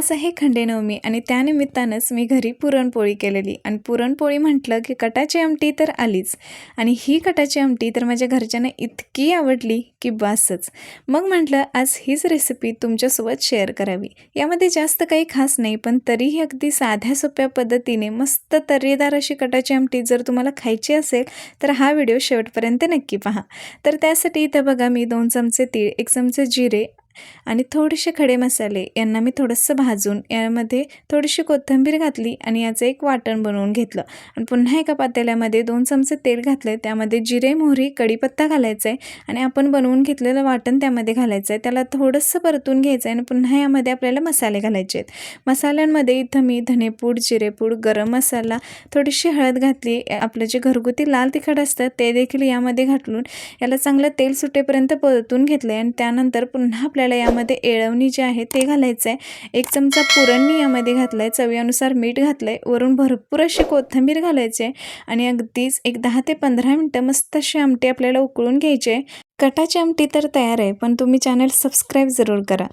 आज आहे खंडेनवमी आणि त्यानिमित्तानंच मी घरी पुरणपोळी केलेली आणि पुरणपोळी म्हटलं की कटाची आमटी तर आलीच आणि ही कटाची आमटी तर माझ्या घरच्यांना इतकी आवडली की बासच. मग म्हटलं आज हीच रेसिपी तुमच्यासोबत शेअर करावी. यामध्ये जास्त काही खास नाही, पण तरीही अगदी साध्या सोप्या पद्धतीने मस्त तर्रीदार अशी कटाची आमटी जर तुम्हाला खायची असेल तर हा व्हिडिओ शेवटपर्यंत नक्की पहा. तर त्यासाठी इथं बघा मी 2 चमचे तीळ, 1 चमचे जिरे आणि थोडेसे खडे मसाले यांना मी थोडंसं भाजून यामध्ये थोडीशी कोथिंबीर घातली आणि याचं एक वाटण बनवून घेतलं. आणि पुन्हा एका पातेल्यामध्ये 2 चमचे तेल घातले, त्यामध्ये जिरे, मोहरी, कढीपत्ता घालायचा आहे आणि आपण बनवून घेतलेलं वाटण त्यामध्ये घालायचं आहे. त्याला थोडंसं परतून घ्यायचं आहे आणि पुन्हा यामध्ये आपल्याला मसाले घालायचे आहेत. मसाल्यांमध्ये इथं मी धनेपूड, जिरेपूड, गरम मसाला, थोडीशी हळद घातली. आपलं जे घरगुती लाल तिखट असतं ते देखील यामध्ये घालून याला चांगलं तेल सुटेपर्यंत परतून घेतलं आणि त्यानंतर पुन्हा आपल्याला यामध्ये येळवणी जे आहे ते घालायचं आहे. 1 चमचा पुरण मी यामध्ये घातलं आहे, चवीनुसार मीठ घातलं आहे, वरून भरपूर अशी कोथिंबीर घालायची आहे आणि अगदीच एक 10 ते 15 मिनटं मस्त अशी आमटी आपल्याला उकळून घ्यायची आहे. कटाची आमटी तर तयार आहे, पण तुम्ही चॅनल सबस्क्राईब जरूर करा.